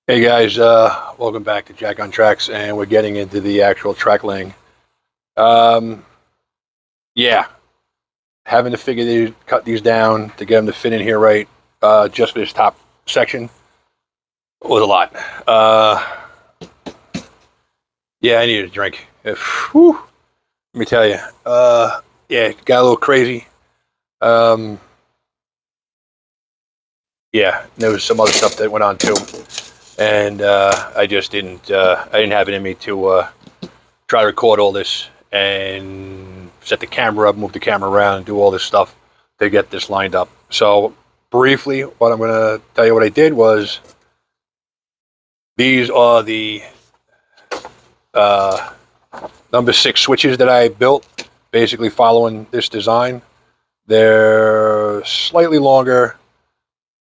Hey guys, welcome back to Jack on Tracks, and we're getting into the actual track laying. Um, yeah, having to cut these down to get them to fit in here right, just for this top section was a lot. Yeah, I needed a drink. Whew, let me tell you. Yeah, it got a little crazy. Um, yeah, there was some other stuff that went on too, and I just didn't. I didn't have it in me to try to record all this and set the camera up, move the camera around, and do all this stuff to get this lined up. So, briefly, what I'm going to tell you what I did was these are the uh, number 6 switches that I built, basically following this design. They're slightly longer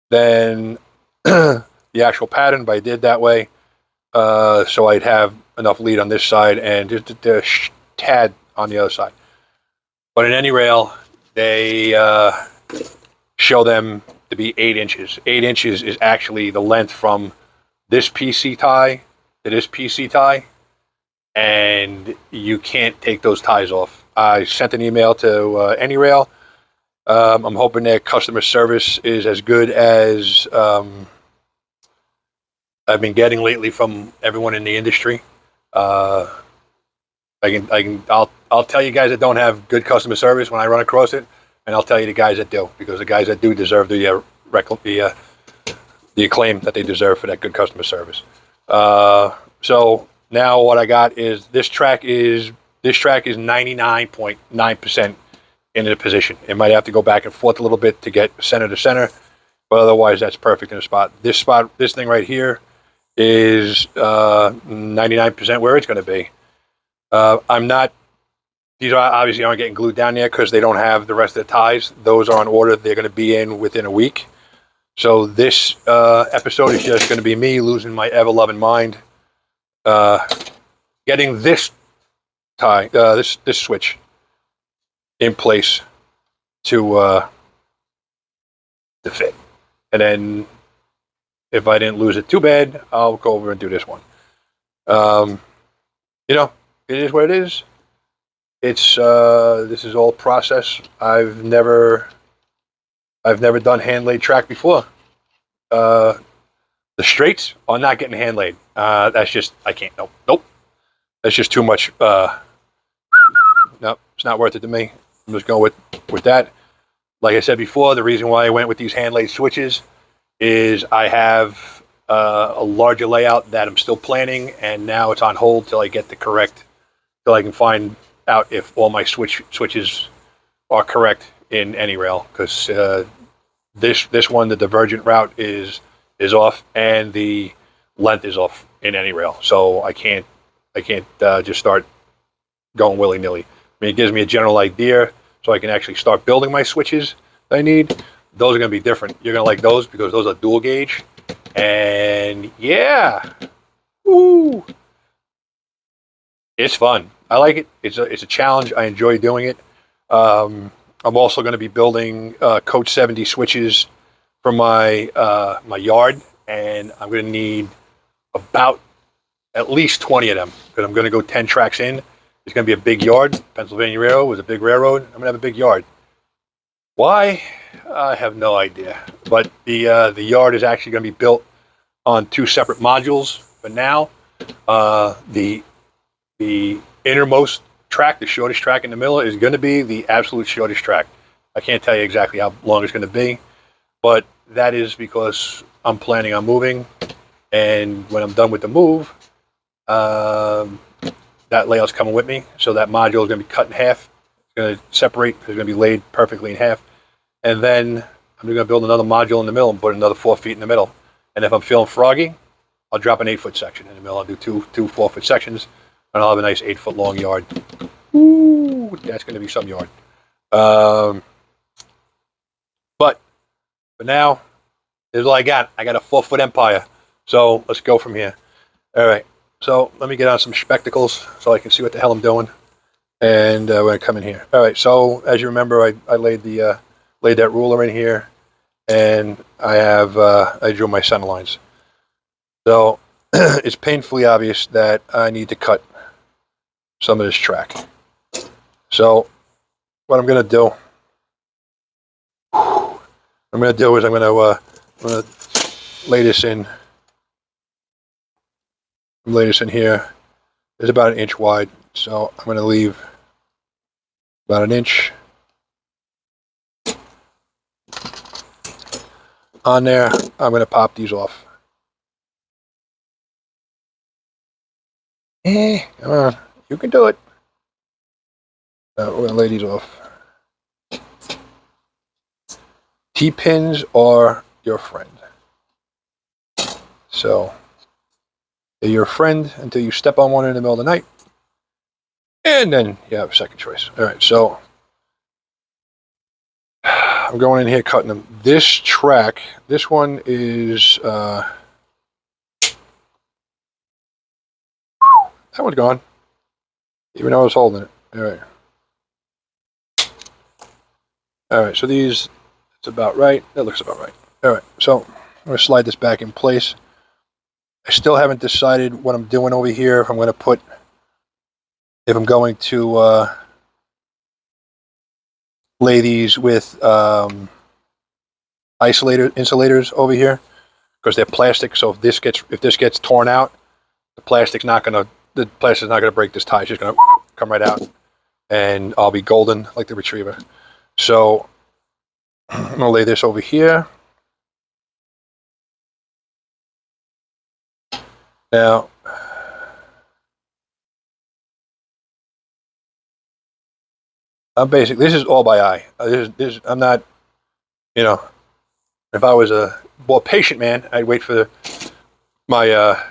than the actual pattern, but I did that way so I'd have enough lead on this side and just a tad on the other side. But in any rail, they show them to be 8 inches. 8 inches is actually the length from this PC tie to this PC tie, and you can't take those ties off. I sent an email to AnyRail. I'm hoping their customer service is as good as I've been getting lately from everyone in the industry. Uh, I'll tell you guys that don't have good customer service when I run across it, and I'll tell you the guys that do, because the guys that do deserve the acclaim that they deserve for that good customer service. So now what I got is this track is 99.9% in the position. It might have to go back and forth a little bit to get center to center, but otherwise that's perfect in the spot. This thing right here is 99% where it's going to be. I'm not. These obviously aren't getting glued down yet because they don't have the rest of the ties. Those are on order. They're going to be in within a week. So this episode is just going to be me losing my ever-loving mind, getting this tie, this switch in place to fit. And then if I didn't lose it too bad, I'll go over and do this one. It is what it is. It's this is all process. I've never done hand laid track before. The straights are not getting hand laid. That's just I can't. Nope. That's just too much. No, it's not worth it to me. I'm just going with that. Like I said before, the reason why I went with these hand laid switches is I have a larger layout that I'm still planning, and now it's on hold till I get the correct, till I can find out if all my switches are correct in AnyRail, because this one, the divergent route is off, and the length is off in AnyRail. So I can't just start going willy nilly. I mean, it gives me a general idea, so I can actually start building my switches that I need. Those are going to be different. You're going to like those because those are dual gauge, and yeah, woo, it's fun. I like it. It's a challenge. I enjoy doing it. I'm also going to be building Coach 70 switches for my my yard, and I'm going to need about at least 20 of them because I'm going to go 10 tracks in. It's going to be a big yard. Pennsylvania Railroad was a big railroad. I'm going to have a big yard. Why? I have no idea. But the yard is actually going to be built on 2 separate modules. But now, the innermost track, the shortest track in the middle, is going to be the absolute shortest track. I can't tell you exactly how long it's going to be, but that is because I'm planning on moving, and when I'm done with the move, that layout's coming with me, so that module is going to be cut in half. It's going to separate. It's going to be laid perfectly in half, and then I'm going to build another module in the middle and put another 4 feet in the middle. And if I'm feeling froggy, I'll drop an 8-foot section in the middle. I'll do two 4-foot sections, and I'll have a nice 8-foot long yard. Ooh, that's going to be some yard. But for now, here's all I got. I got a 4-foot Empire. So let's go from here. All right. So let me get on some spectacles so I can see what the hell I'm doing. And we're going to come in here. All right. So as you remember, I laid that ruler in here, and I drew my center lines. So it's painfully obvious that I need to cut some of this track. So what I'm going to do, is I'm going to lay this in. Lay this in here. It's about 1 inch wide, so I'm going to leave about 1 inch on there. I'm going to pop these off. Come on, you can do it. We're going to lay these off. T-pins are your friend. So they're your friend until you step on one in the middle of the night, and then you have a second choice. All right, so I'm going in here cutting them. This track, this one is that one's gone, even though I was holding it. All right, so these, it's about right. That looks about right. All right, so I'm going to slide this back in place. I still haven't decided what I'm doing over here. If I'm going to lay these with insulators over here, because they're plastic. So if this gets torn out, the plastic's not going to break this tie. It's just going to come right out, and I'll be golden like the retriever. So I'm going to lay this over here. Now, this is all by eye. I'm not, if I was a more patient man, I'd wait for my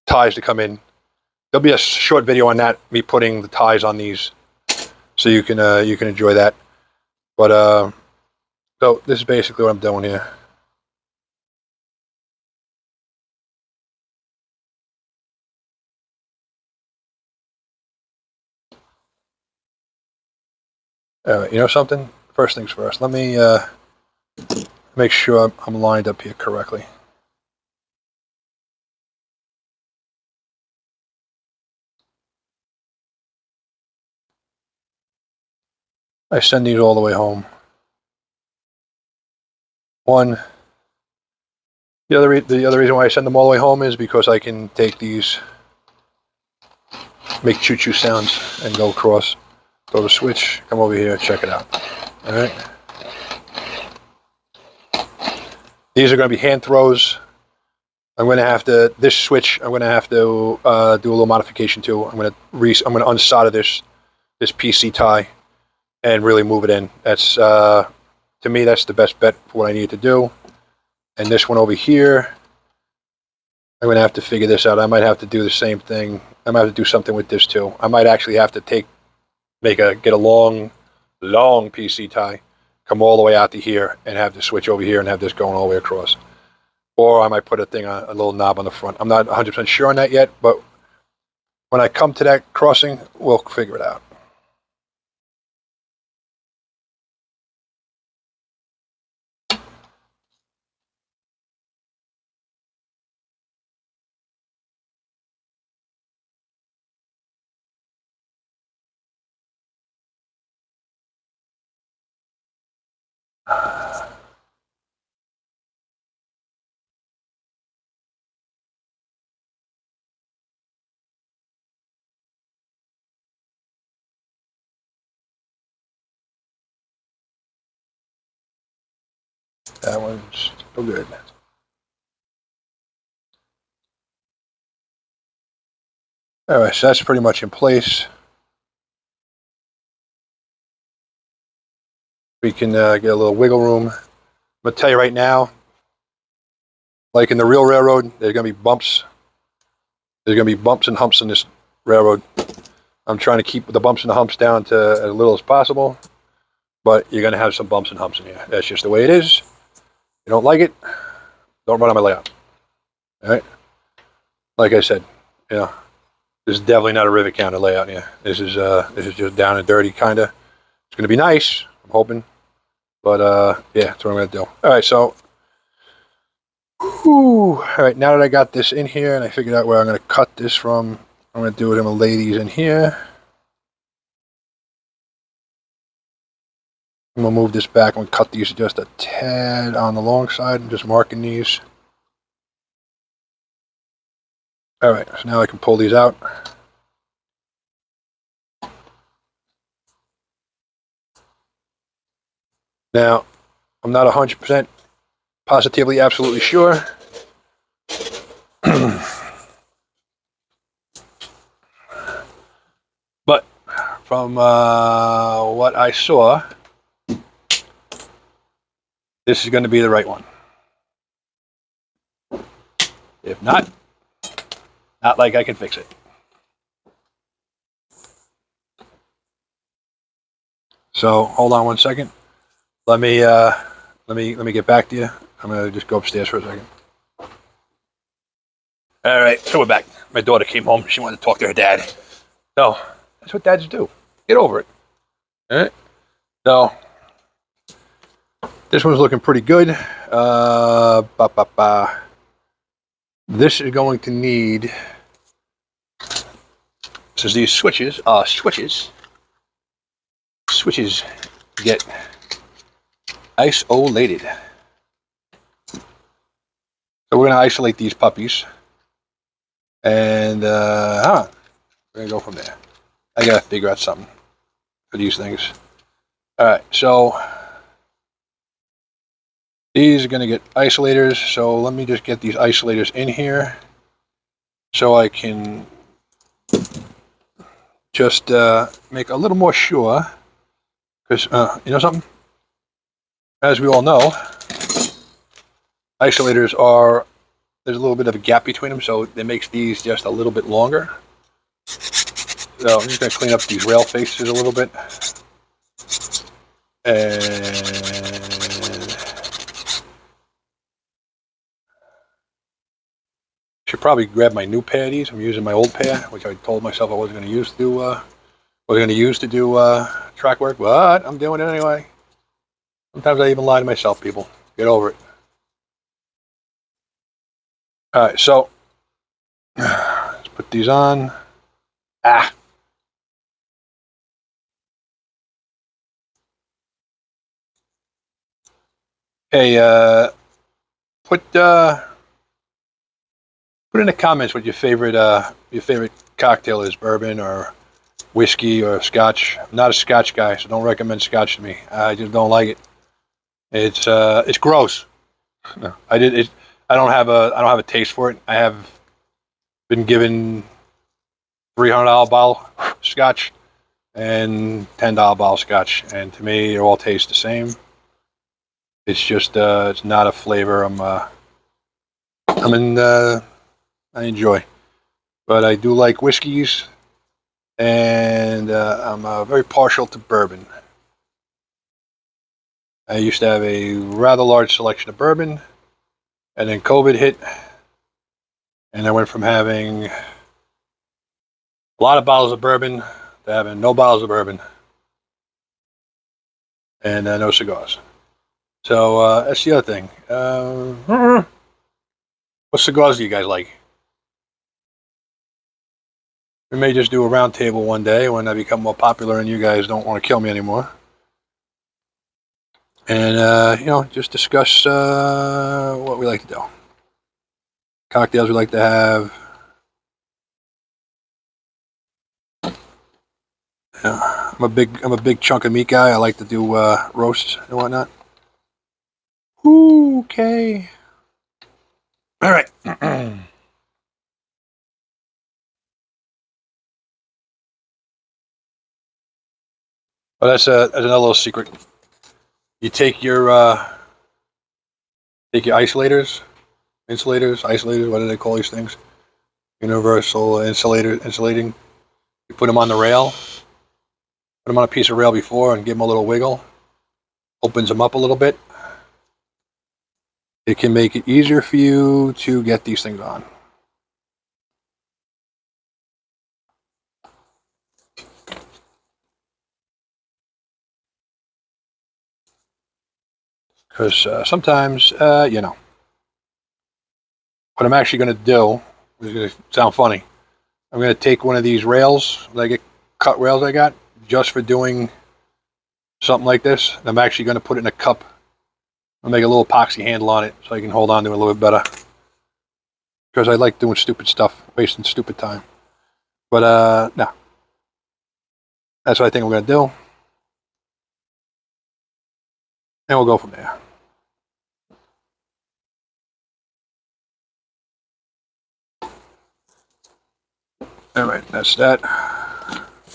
ties to come in. There'll be a short video on that, me putting the ties on these, so you can enjoy that. But so this is basically what I'm doing here. All right, you know something? First things first. Let me make sure I'm lined up here correctly. I send these all the way home. The other reason why I send them all the way home is because I can take these, make choo-choo sounds, and go across, throw the switch, come over here, check it out. All right. These are going to be hand throws. I'm going to have to, this switch, I'm going to have to do a little modification to. I'm going to unsolder this PC tie and really move it in. That's, to me, that's the best bet for what I need to do. And this one over here, I'm going to have to figure this out. I might have to do the same thing. I might have to do something with this too. I might actually have to get a long PC tie, come all the way out to here, and have the switch over here and have this going all the way across. Or I might put a little knob on the front. I'm not 100% sure on that yet, but when I come to that crossing, we'll figure it out. That one's still good. All right, so that's pretty much in place. We can get a little wiggle room. I'm going to tell you right now, like in the real railroad, there's going to be bumps. There's going to be bumps and humps in this railroad. I'm trying to keep the bumps and the humps down to as little as possible, but you're going to have some bumps and humps in here. That's just the way it is. You don't like it, don't run on my layout. All right? Like I said, this is definitely not a rivet counter layout here. This is just down and dirty, kind of. It's going to be nice, I'm hoping. But, yeah, that's what I'm going to do. All right, so Whew. All right, now that I got this in here and I figured out where I'm going to cut this from, I'm going to do it. I'm going to lay these in here. I'm going to move this back. I'm going to cut these just a tad on the long side. I'm just marking these. All right, so now I can pull these out. Now, I'm not 100% positively absolutely sure. But from what I saw, this is going to be the right one. If not like I can fix it. So hold on one second. Let me get back to you. I'm gonna just go upstairs for a second. All right, so we're back. My daughter came home. She wanted to talk to her dad. So that's what dads do. Get over it. All right. So this one's looking pretty good. This is going to need. Since these switches get isolated. So we're going to isolate these puppies. And, we're going to go from there. I got to figure out something for these things. All right, so these are going to get isolators. So let me just get these isolators in here so I can just make a little more sure. Because, you know something? As we all know, isolators are, there's a little bit of a gap between them, so that makes these just a little bit longer. So I'm just going to clean up these rail faces a little bit. And should probably grab my new pair of these. I'm using my old pair, which I told myself I wasn't going to use to do track work, but I'm doing it anyway. Sometimes I even lie to myself, people. Get over it. All right, so let's put these on. Hey, put in the comments what your favorite cocktail is, bourbon or whiskey or scotch. I'm not a scotch guy, so don't recommend scotch to me. I just don't like it. It's gross. No, I don't have a taste for it. I have been given $300 bottle scotch and $10 bottle scotch, and to me, they all taste the same. It's just it's not a flavor I enjoy, but I do like whiskeys, and I'm very partial to bourbon. I used to have a rather large selection of bourbon, and then COVID hit, and I went from having a lot of bottles of bourbon to having no bottles of bourbon and no cigars. So that's the other thing. What cigars do you guys like? We may just do a round table one day when I become more popular and you guys don't want to kill me anymore. And, just discuss what we like to do. Cocktails we like to have. Yeah, I'm a big chunk of meat guy. I like to do roasts and whatnot. Okay. All right. Well, that's another little secret. You take your isolators, isolators. What do they call these things? Universal insulating. You put them on the rail. Put them on a piece of rail before and give them a little wiggle. Opens them up a little bit. It can make it easier for you to get these things on. Because sometimes, what I'm actually going to do is going to sound funny. I'm going to take one of these rails, like cut rails I got, just for doing something like this. I'm actually going to put it in a cup. I'll make a little epoxy handle on it so I can hold on to it a little bit better. Because I like doing stupid stuff, wasting stupid time. But, no. That's what I think I'm going to do. And we'll go from there. All right, that's that.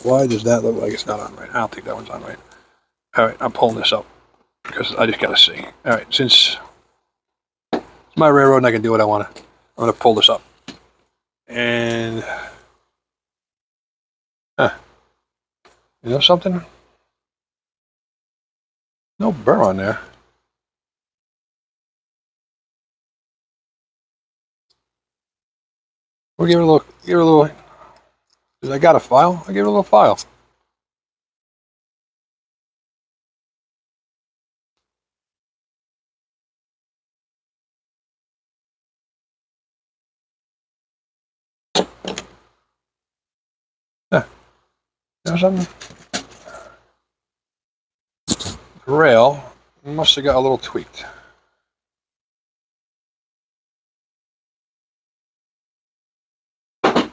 Why does that look like it's not on right? I don't think that one's on right. All right, I'm pulling this up because I just got to see. All right, since it's my railroad and I can do what I want to, I'm going to pull this up. And, you know something? No burr on there. We'll give it a little, because I got a file. I'll give it a little file. Yeah. You know something? The rail must have got a little tweaked. A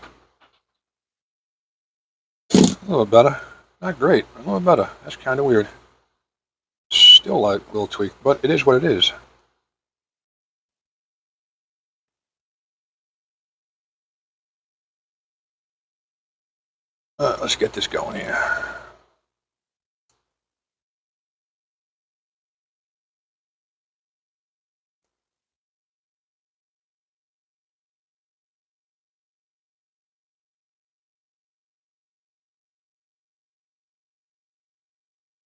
little better. Not great. A little better. That's kind of weird. Still like a little tweak, but it is what it is. Let's get this going here.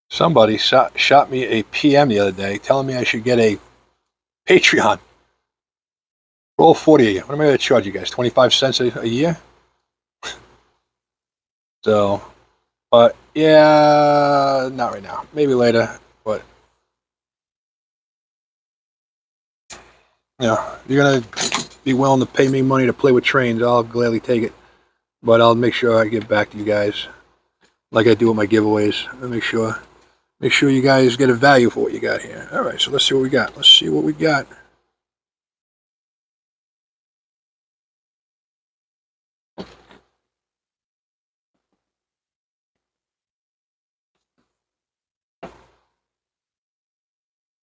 Somebody shot me a PM the other day telling me I should get a Patreon. Roll 40 a year. What am I going to charge you guys? 25 cents a year? So, but yeah, not right now. Maybe later, but yeah, you're going to be willing to pay me money to play with trains, I'll gladly take it. But I'll make sure I get back to you guys like I do with my giveaways. I'll make sure you guys get a value for what you got here. All right, so let's see what we got. Let's see what we got.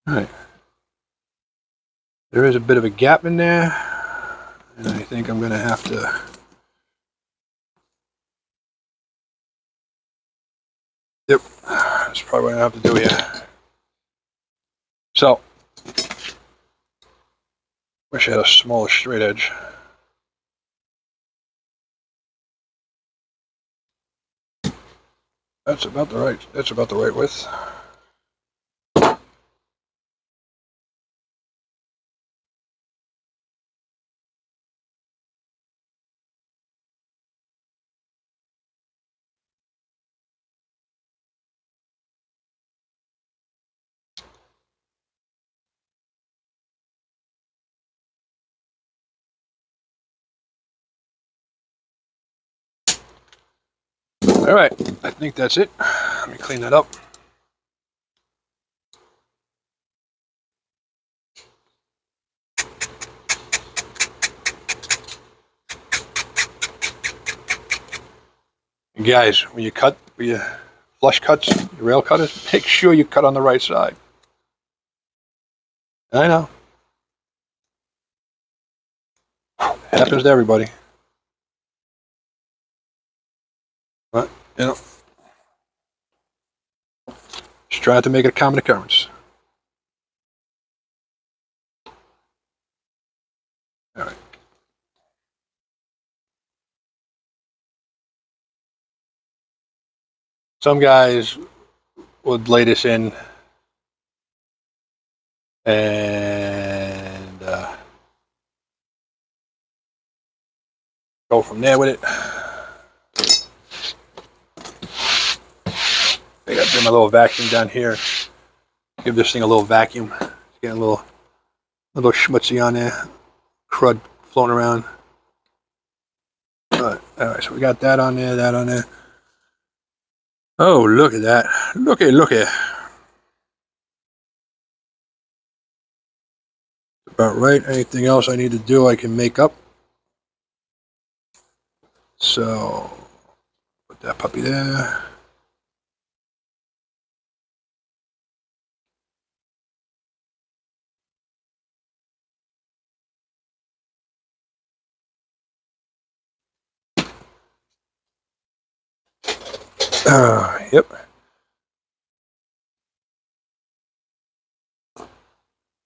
All right. There is a bit of a gap in there, and I think I'm going to have to... Yep, that's probably what I have to do here. So, wish I had a smaller straight edge. That's about the right width. All right, I think that's it. Let me clean that up. And guys, when you cut, when you flush cuts, your rail cutters, make sure you cut on the right side. I know. It happens to everybody. But, you know, just try to make it a common occurrence. All right. Some guys would lay this in and go from there with it. I got to do my little vacuum down here. Give this thing a little vacuum. It's getting a little schmutzy on there. Crud floating around. All right, so we got that on there, that on there. Oh, look at that. Look at. About right. Anything else I need to do, I can make up. So, put that puppy there. Yep.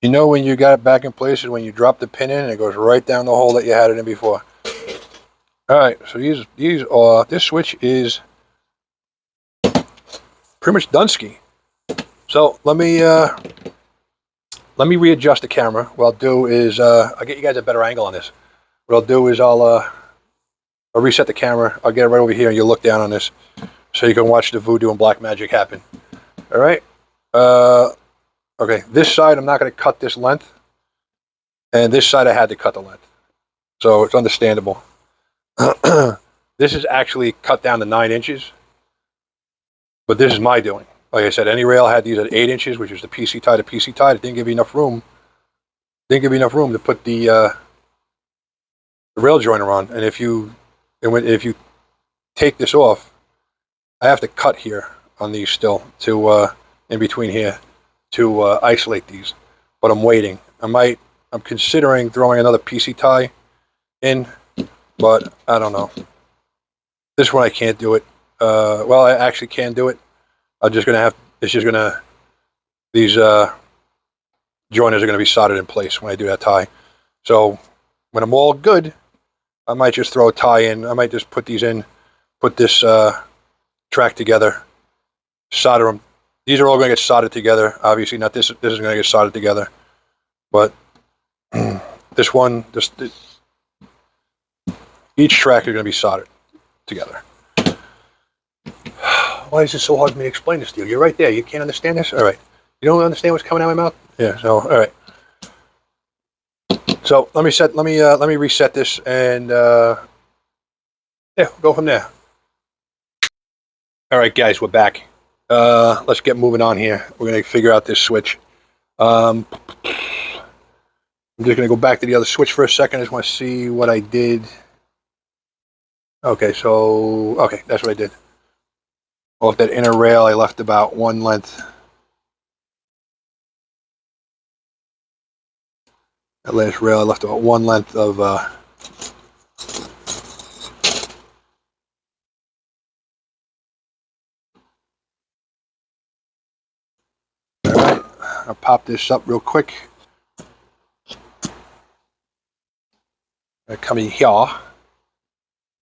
You know when you got it back in place is when you drop the pin in and it goes right down the hole that you had it in before. All right, so these are, this switch is pretty much Dunsky. So let me readjust the camera. What I'll do is I'll get you guys a better angle on this. What I'll do is I'll reset the camera. I'll get it right over here and you'll look down on this so you can watch the voodoo and black magic happen. All right. Okay, this side I'm not going to cut this length, and this side I had to cut the length, so it's understandable. This is actually cut down to 9 inches, but this is my doing. Like I said, any rail had these at 8 inches, which is the PC tie to PC tie. It didn't give you enough room. Didn't give you enough room to put the rail joiner on, and if you take this off, I have to cut here on these still to in between here to isolate these, but I'm waiting. I'm considering throwing another PC tie in, but I don't know. This one I can't do it. Well, I actually can do it. I'm just gonna have. It's just gonna. These joiners are gonna be soldered in place when I do that tie. So when I'm all good, I might just throw a tie in. I might just put these in, put this track together, solder them. These are all going to get soldered together. Obviously, not this. This is going to get soldered together, but this one, each track is going to be soldered together. Why is it so hard for me to explain this to you? You're right there. You can't understand this. All right. You don't understand what's coming out of my mouth? Yeah. So all right. So let me reset this and yeah, go from there. All right, guys, we're back. Let's get moving on here. We're going to figure out this switch. I'm just going to go back to the other switch for a second. I just want to see what I did. Okay, so, okay, that's what I did. Off that inner rail, I left about 1 length. That last rail, I left about 1 length of I'll pop this up real quick. I come in here.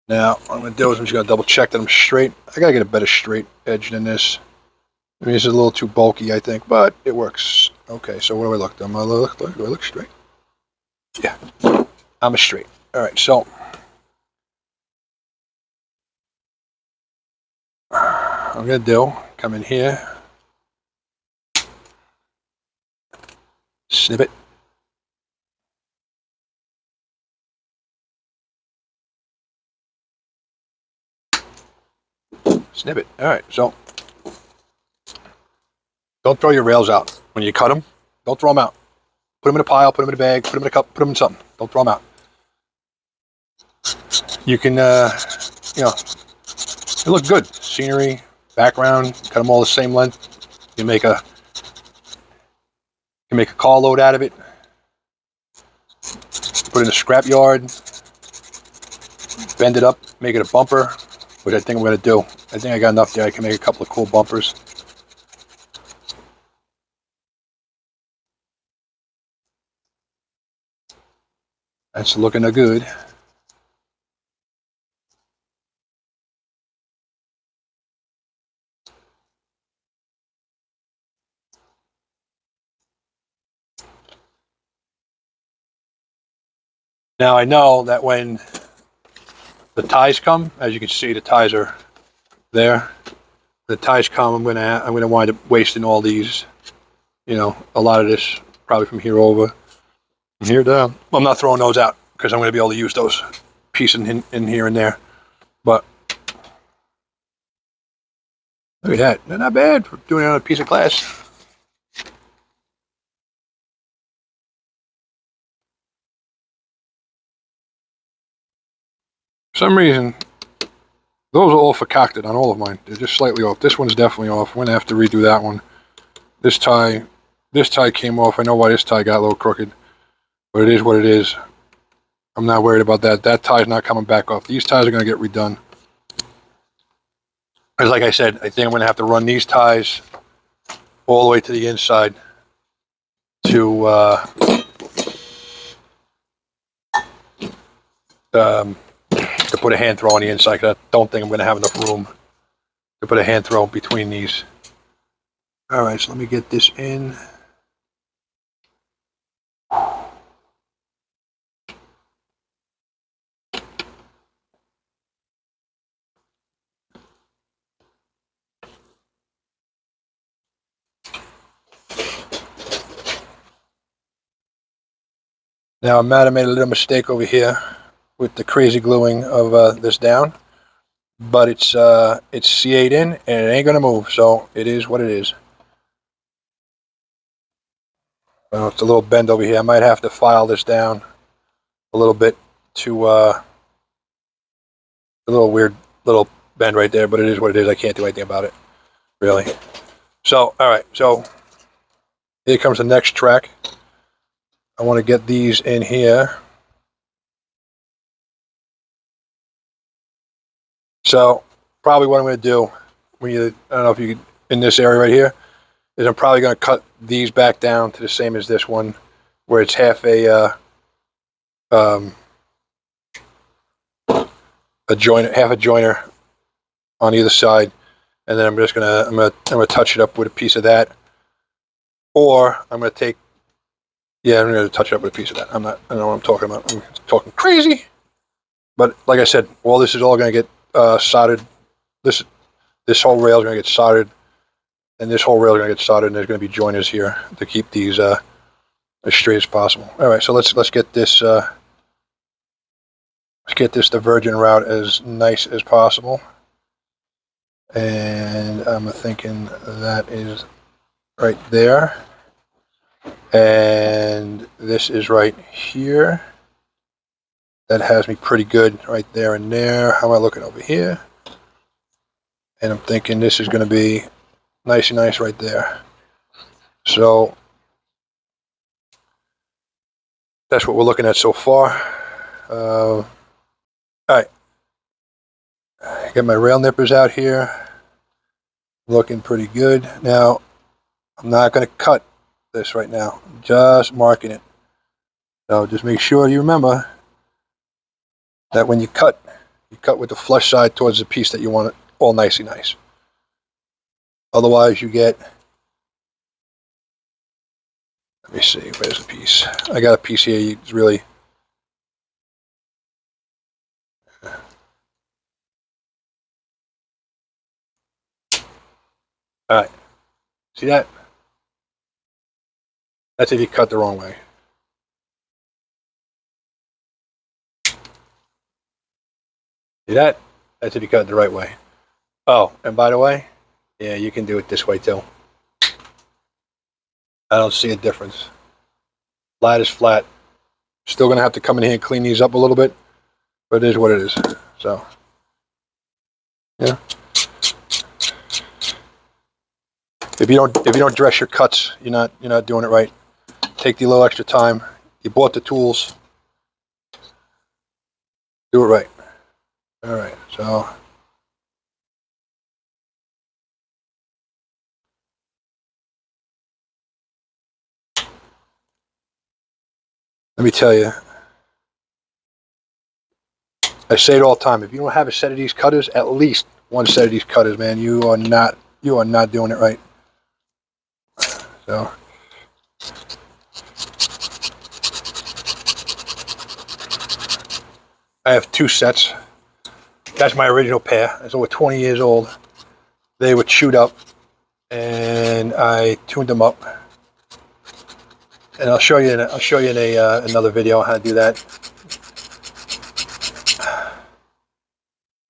Now, what I'm going to do is I'm just going to double check that I'm straight. I got to get a better straight edge than this. I mean, this is a little too bulky, I think, but it works. Okay, so what do I look? Do I look straight? Yeah, I'm straight. All right, so I'm going to do, come in here. Snip it. Snip it. All right, so don't throw your rails out. When you cut them, don't throw them out. Put them in a pile, put them in a bag, put them in a cup, put them in something. Don't throw them out. You can, you know, they look good. Scenery, background, cut them all the same length. You make a car load out of it. Put it in a scrap yard. Bend it up, make it a bumper, which I think I'm going to do. I think I got enough there. I can make a couple of cool bumpers. That's looking good. Now I know that when the ties come, as you can see, the ties are there. The ties come, I'm gonna wind up wasting all these. You know, a lot of this probably from here over, from here down. I'm not throwing those out because I'm going to be able to use those pieces in here and there. But look at that. They're not bad for doing it on a piece of glass. For some reason, those are all concocted on all of mine. They're just slightly off. This one's definitely off. I'm going to have to redo that one. This tie came off. I know why this tie got a little crooked, but it is what it is. I'm not worried about that. That tie's not coming back off. These ties are going to get redone. As like I said, I think I'm going to have to run these ties all the way to the inside to put a hand throw on the inside, because I don't think I'm going to have enough room to put a hand throw between these. All right, so let me get this in. Now I might have made a little mistake over here with the crazy gluing of this down, but it's C8 in and it ain't gonna move, so it is what it is. Well, it's a little bend over here. I might have to file this down a little bit to a little weird little bend right there, but it is what it is. I can't do anything about it, really. So, all right, so here comes the next track. I want to get these in here. So probably what I'm going to do, I don't know if you could, in this area right here, is I'm probably going to cut these back down to the same as this one, where it's half a joiner on either side, and then I'm gonna touch it up with a piece of that, or I'm gonna take. Yeah, I'm going to touch it up with a piece of that. I don't know what I'm talking about. I'm talking crazy. But like I said, all this is all going to get soldered. This whole rail is going to get soldered, and this whole rail is going to get soldered, and there's going to be joiners here to keep these as straight as possible. All right, so let's get this divergent route as nice as possible. And I'm thinking that is right there. And this is right here. That has me pretty good right there and there. How am I looking over here? And I'm thinking this is going to be nice and nice right there. So that's what we're looking at so far. All right. Got my rail nippers out here. Looking pretty good. Now, I'm not going to cut this right now, just marking it. So just make sure you remember that when you cut with the flush side towards the piece that you want it all nicey nice. Otherwise you get, let me see, where's the piece? I got a piece here, it's really, alright, see that? That's if you cut the wrong way. See that? That's if you cut it the right way. Oh, and by the way, yeah, you can do it this way too. I don't see a difference. Flat is flat. Still gonna have to come in here and clean these up a little bit, but it is what it is. So, yeah. If you don't dress your cuts, you're not doing it right. Take the little extra time. You bought the tools. Do it right. All right, so let me tell you, I say it all the time, if you don't have a set of these cutters, at least one set of these cutters, man, you are not doing it right. So I have two sets. That's my original pair. It's over 20 years old. They were chewed up, and I tuned them up. And I'll show you in another video how to do that.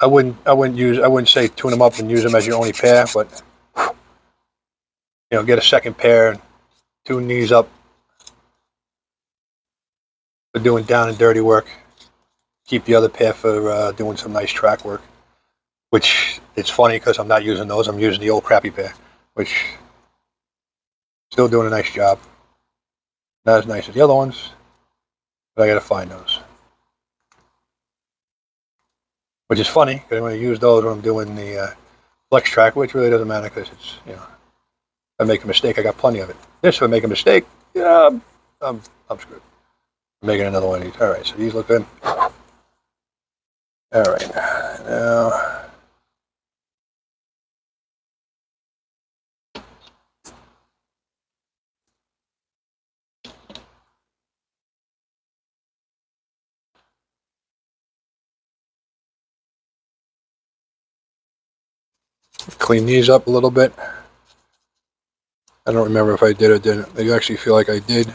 I wouldn't say tune them up and use them as your only pair, but get a second pair and tune these up for doing down and dirty work. Keep the other pair for doing some nice track work. Which it's funny because I'm not using those. I'm using the old crappy pair, which still doing a nice job. Not as nice as the other ones, but I got to find those. Which is funny because I'm going to use those when I'm doing the flex track, which really doesn't matter because it's if I make a mistake, I got plenty of it. This, if I make a mistake, I'm screwed. I'm making another one of these. All right, so these look good. All right, now. Clean these up a little bit. I don't remember if I did or didn't. I actually feel like I did.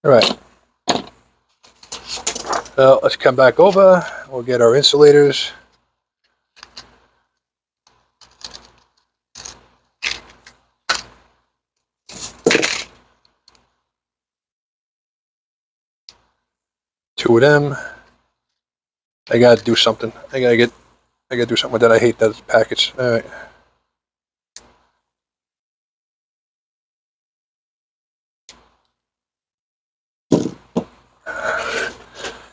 All right. Well, let's come back over. We'll get our insulators. Two of them. I gotta do something. I gotta do something with that. I hate those packets. All right.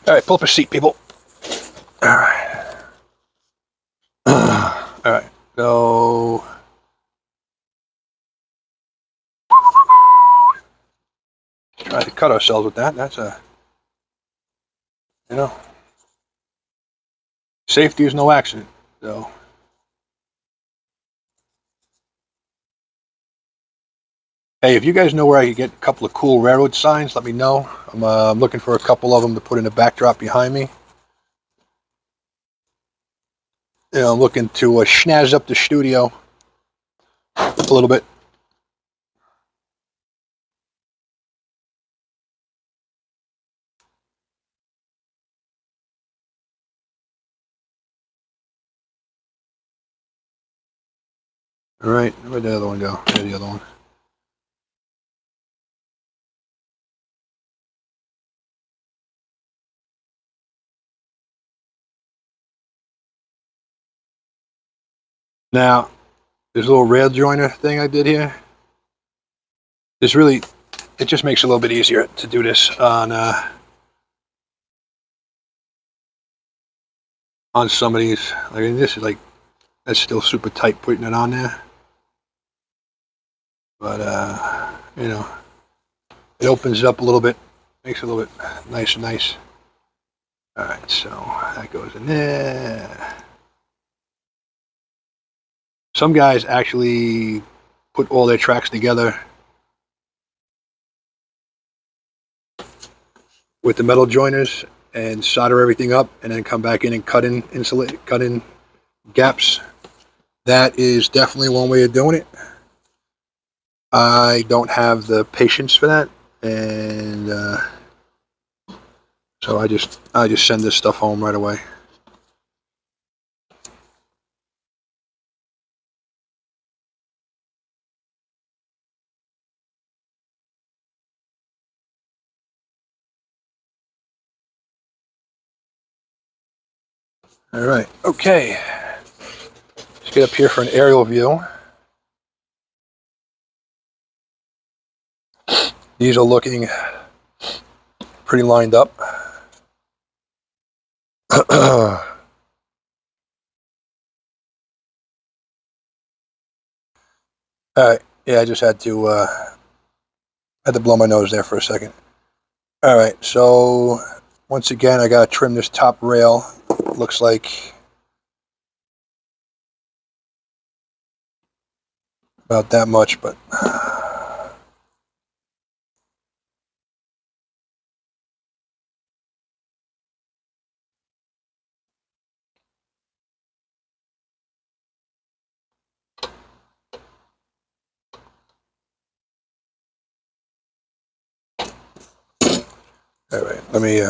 All right, pull up a seat, people. All right. All right. So. Try to cut ourselves with that. That's safety is no accident. So. Hey, if you guys know where I can get a couple of cool railroad signs, let me know. I'm looking for a couple of them to put in the backdrop behind me. I'm looking to snazz up the studio a little bit. All right, where'd the other one go? There's the other one. Now, this little rail joiner thing I did here, it just makes it a little bit easier to do this on some of these. Like this is that's still super tight putting it on there. But, it opens it up a little bit, makes it a little bit nice. All right, so that goes in there. Some guys actually put all their tracks together with the metal joiners and solder everything up and then come back in and cut in gaps. That is definitely one way of doing it. I don't have the patience for that, and so I just send this stuff home right away. All right, okay. Let's get up here for an aerial view. These are looking pretty lined up. All right, yeah, I just had to blow my nose there for a second. All right, so once again, I gotta trim this top rail. Looks like about that much, but all right, let me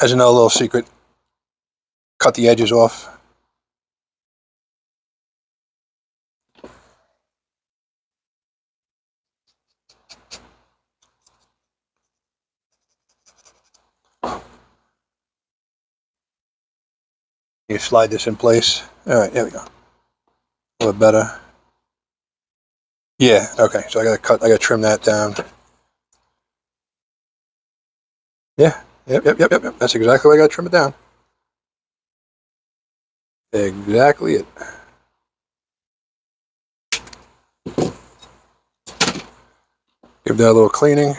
as another little secret, cut the edges off. You slide this in place. All right, there we go. A little better. Yeah, okay, so I gotta trim that down. Yeah, yep. That's exactly why I gotta trim it down. Exactly it. Give that a little cleaning.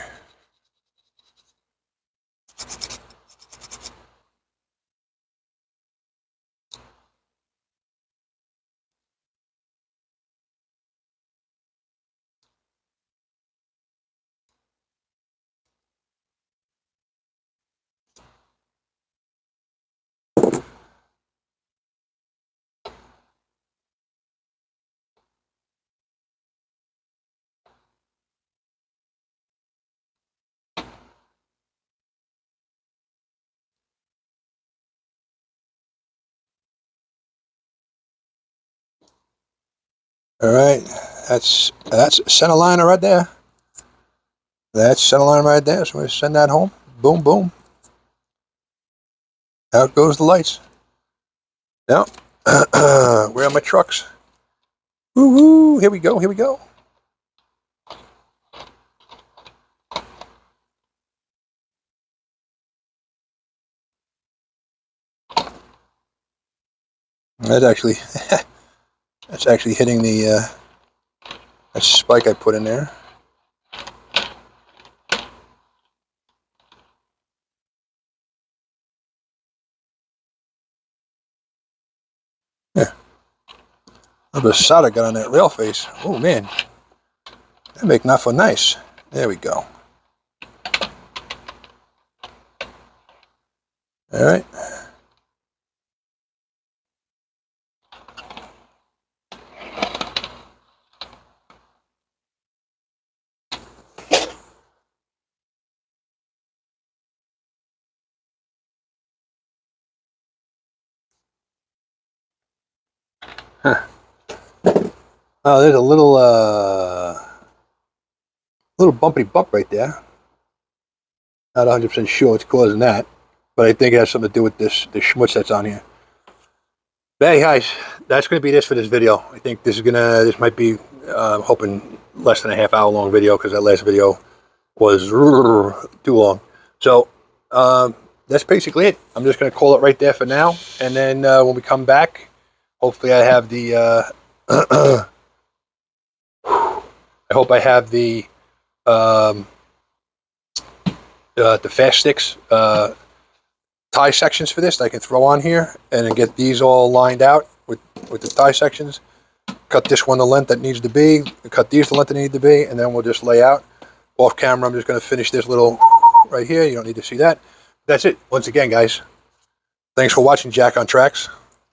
All right, that's center line right there. That's center line right there. So we send that home. Boom, boom. Out goes the lights. Now, where are my trucks? Woo-hoo, here we go, here we go. That's actually, that's actually hitting the that spike I put in there. Yeah. A little bit of solder got on that rail face. Oh man, that make not for nice. There we go. All right. Huh. Oh, there's a little bumpity bump right there. Not 100% sure what's causing that, but I think it has something to do with this schmutz that's on here. But hey guys, that's going to be this for this video. I think this might be, hoping less than a half hour long video because that last video was too long. So that's basically it. I'm just going to call it right there for now, and then when we come back, hopefully I have the I hope I have the fast sticks tie sections for this that I can throw on here, and then get these all lined out with the tie sections. Cut this one the length that needs to be, cut these the length that need to be, and then we'll just lay out. Off camera, I'm just going to finish this little right here. You don't need to see that. That's it. Once again, guys, thanks for watching Jack on Tracks.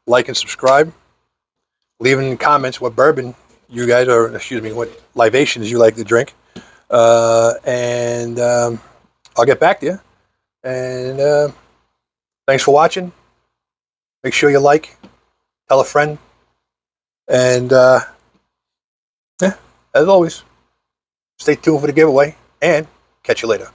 Like and subscribe. Leave in the comments what bourbon you guys are, excuse me, what libations you like to drink. And I'll get back to you. And thanks for watching. Make sure you like, tell a friend. And yeah, as always, stay tuned for the giveaway, and catch you later.